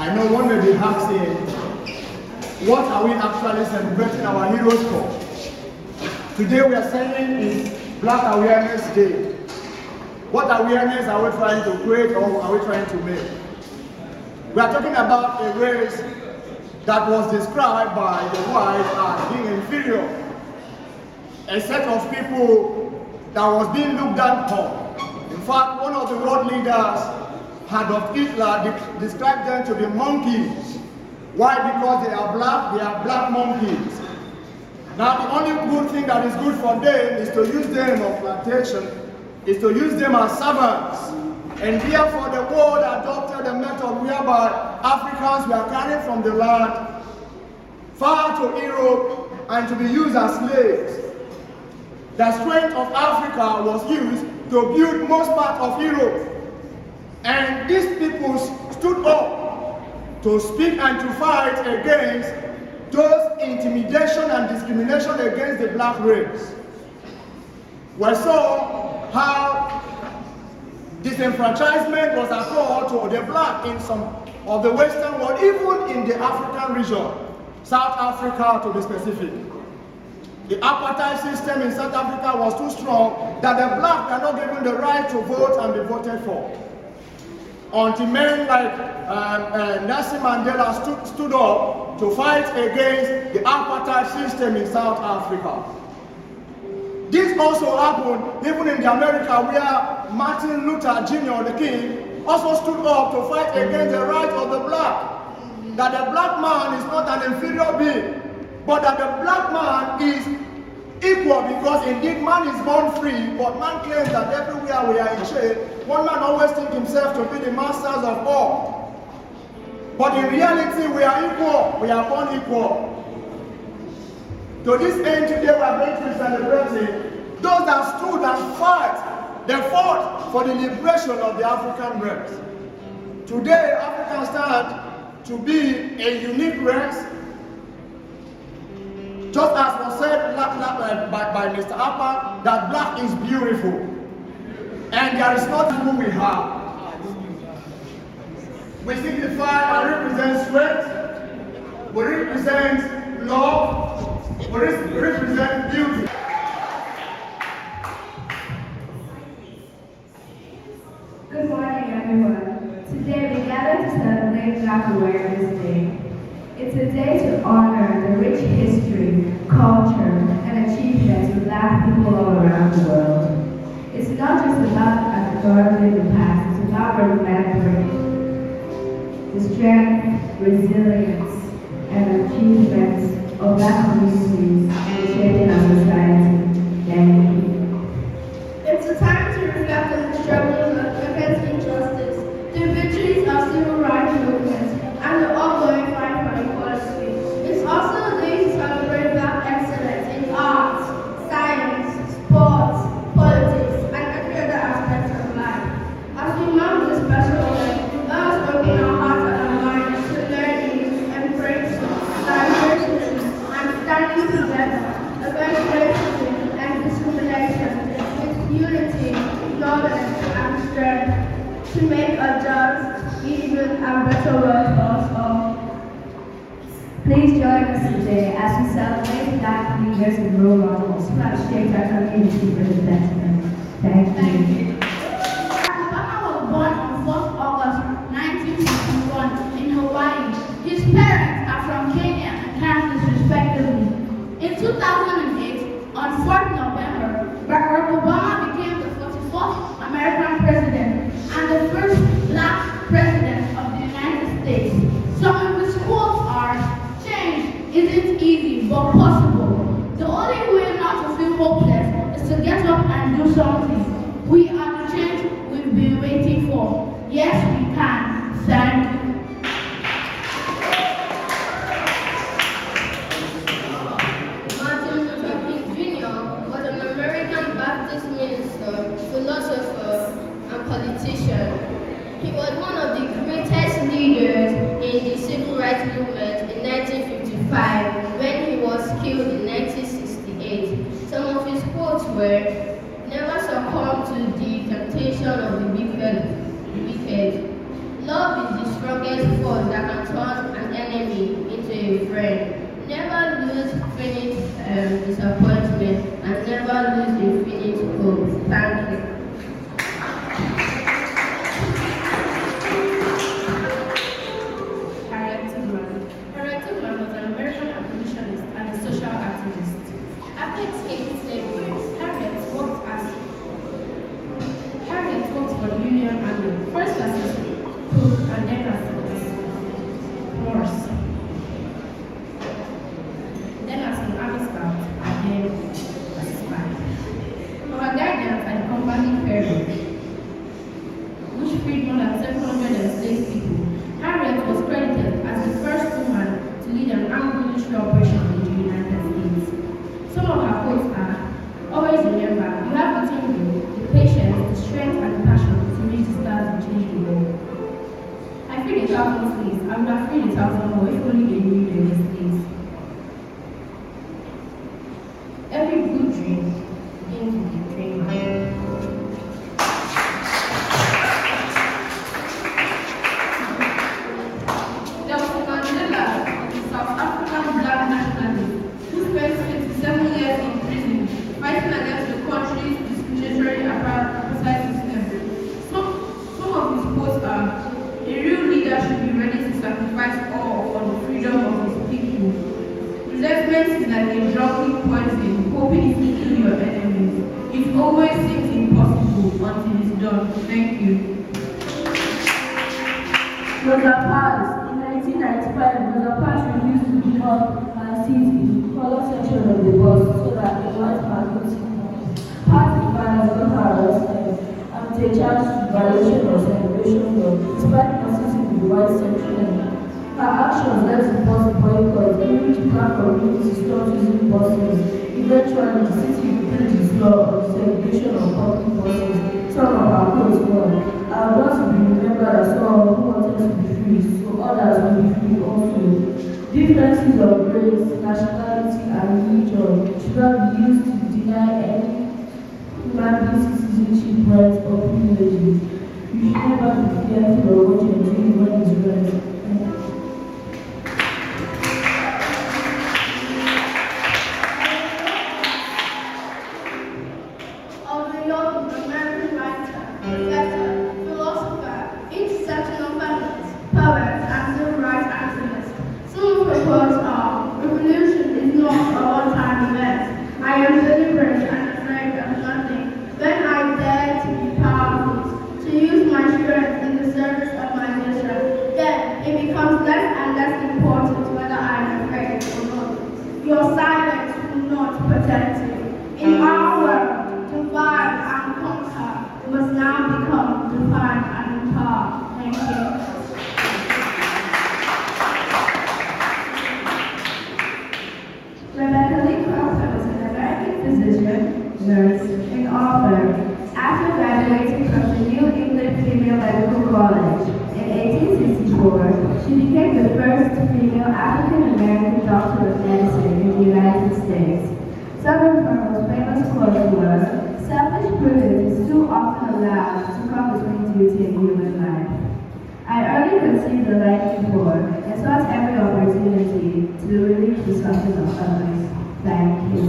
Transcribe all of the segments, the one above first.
I know one may be asking, what are we actually celebrating our heroes for? Today we are saying is Black Awareness Day. What awareness are we trying to create or are we trying to make? We are talking about a race that was described by the white as being inferior. A set of people that was being looked down upon. In fact, one of the world leaders, Adolf Hitler, described them to be monkeys. Why? Because they are black monkeys. Now the only good thing that is good for them is to use them on plantation, is to use them as servants. And therefore the world adopted a method whereby Africans were carried from the land far to Europe and to be used as slaves. The strength of Africa was used to build most part of Europe. And these people stood up to speak and to fight against those intimidation and discrimination against the black race. We saw how disenfranchisement was accorded to the black in some of the Western world, even in the African region, South Africa to be specific. The apartheid system in South Africa was too strong that the black were not given the right to vote and be voted for. Until men like Nelson Mandela stood up to fight against the apartheid system in South Africa. This also happened even in America, where Martin Luther Jr., the King, also stood up to fight against the right of the black. That the black man is not an inferior being, but that the black man is equal, because indeed man is born free, but man claims that everywhere we are in chain, one man always thinks himself to be the masters of all. But in reality, we are equal, we are born equal. To this end, today we are going to be celebrating those that stood and they fought for the liberation of the African race. Today, Africans stand to be a unique race. Just as was said by Mr. Appa, that black is beautiful. And there is not who we have. We signify and represent strength, we represent love, we represent beauty. Good morning, everyone. Today we gather to celebrate Black Awareness Day. It's a day to honor the rich history, culture, and achievements of Black people all around the world. It's not just about acknowledging the past, it's about remembering the strength, resilience, and achievements of Black communities and shaping our society. Thank you. It's a time to reflect on the struggles against injustice, the victories of civil rights movements, and the ongoing fight for equality. It's also a day to celebrate Black excellence in arts, science, sports, politics, and every other aspect of life. As we mark this special event, let us open our hearts and our minds to learning, embrace diversity, and standing together against racism and discrimination with unity, knowledge, and strength to make a just, even, and better world for us all. Please join us today as we celebrate Black leaders and role models who have shaped our community for the betterment. Thank you. Obama was born on 4th August 1961 in Hawaii. His parents are from Kenya and Kansas respectively. In 2008, on 4th November, Barack Obama became the 44th American president and the first Black president of the United States. Some of his quotes are, "Change isn't easy but possible. The only way not to feel hopeless is to get up and do something. We are the change we've been waiting for. Yes, we can. Thank you." Martin Luther King Jr. was an American Baptist minister, philosopher, and politician. He was one of the greatest leaders in the civil rights movement in 1955 when he was killed in 1968. Some of his quotes were, "Never succumb to the temptation of the wicked. Love is the strongest force that can friend. Never lose infinite disappointment and never lose infinite hope. Thank you. Harriet Tubman was an American abolitionist and a social activist. After escaping slavery, Harriet worked for the Union Army, first as a cook and then as a nurse, then as an army scout, and then as a spy. For her guidance at the company Pharaoh, which freed more than 700 enslaved people, Harriet was credited as the first woman to lead an armed military operation in the United States. Some of her quotes are, "Always remember, you have within you the patience, the strength, and the passion to reach the stars and change the world." I freed 1,000 slaves. I would have freed 1,000 more if only they knew they were slaves. Every good dream begins with a dream. South African black nationalist who spent 57 years in prison fighting against the country's discriminatory apartheid system. Some of his quotes are, "A real leader should be ready to sacrifice all for the freedom of his people. Resentment is like a drunken poison, hoping it will kill your enemies. It always seems impossible until it's done." Thank you. Rosa Parks. In 1995, Rosa Parks refused to give up her seat in the color section of the bus so that a white man could sit more. Parks got her arrested and they charged with violation of segregation law despite not sitting in the white section. Her actions led to bus boycott in which black communities stopped using buses. Eventually, the city repealed its law on the segregation of public buses. Some of her quotes were, "I want to be remembered as someone who wanted to be free, so others will be free also. Differences of race, nationality, and religion should not be used to deny any human being citizenship rights or privileges. You should never be fearful of what you're doing when it's right." American writer, professor, philosopher, intersectional feminist, poet, and civil rights activist. Some of her quotes are, "Revolution is not a one-time event. I am deliberate and afraid of nothing. When I dare to be powerful, to use my strength in the service of my nation, then it becomes less and less important whether I am afraid or not. Your silence will not protect you. In our world, divide and conquer must now become define and empower." Thank you. Rebecca Lee Crawford was an American physician, nurse, and author. After graduating from the New England Female Medical College in 1864, she became the first female African-American doctor of medicine in the United States. Some of her most famous quotes were, "Selfish prudence is too often allowed to come between duty and human life. I early conceived a liking for and sought every opportunity to relieve the suffering of others." Thank you.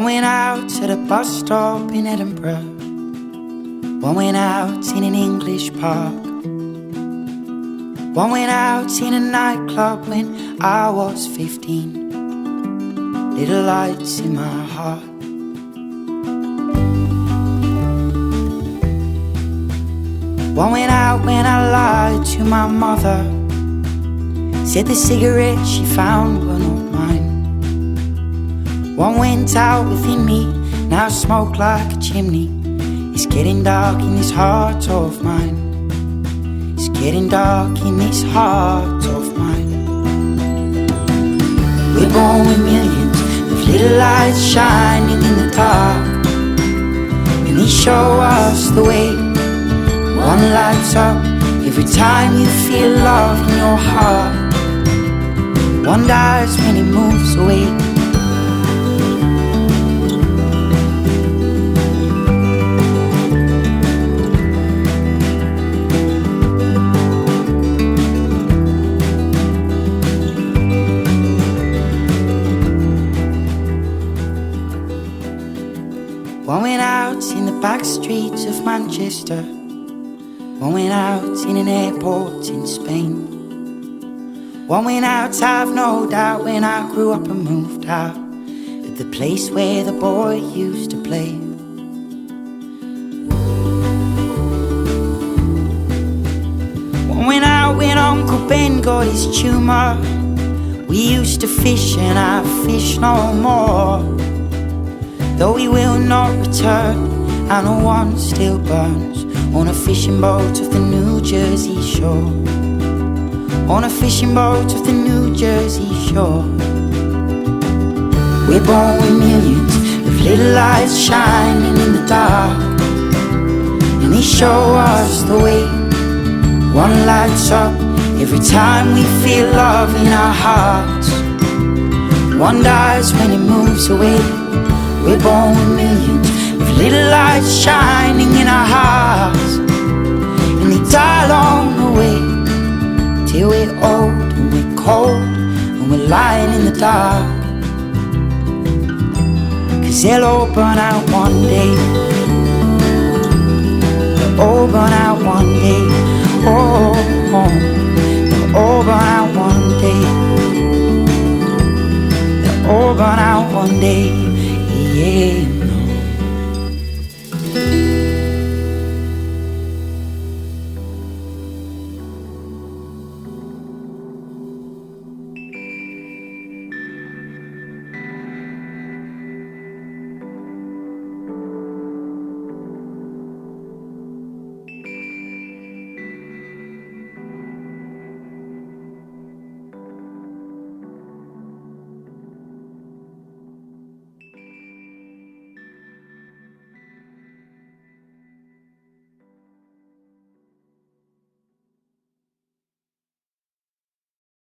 One went out to the bus stop in Edinburgh. One went out in an English park. One went out in a nightclub when I was 15. Little lights in my heart. One went out when I lied to my mother. Said the cigarettes she found were not mine. One went out within me, now I smoke like a chimney. It's getting dark in this heart of mine. It's getting dark in this heart of mine. We're born with millions of little lights shining in the dark, and they show us the way. One lights up every time you feel love in your heart. One dies when it moves away. One went out in the back streets of Manchester. One went out in an airport in Spain. One went out, I've no doubt, when I grew up and moved out at the place where the boy used to play. One went out when Uncle Ben got his tumour. We used to fish and I fish no more. Though he will not return, I know one still burns on a fishing boat of the New Jersey shore. On a fishing boat of the New Jersey shore. We're born with millions of little lights shining in the dark, and they show us the way. One lights up every time we feel love in our hearts. One dies when it moves away. We're born with millions of little lights shining in our hearts, and they die along the way till we're old and we're cold and we're lying in the dark. 'Cause they'll all burn out one day. They'll all burn out one day. Oh, oh. They'll all burn out one day. They'll all burn out one day. Yeah.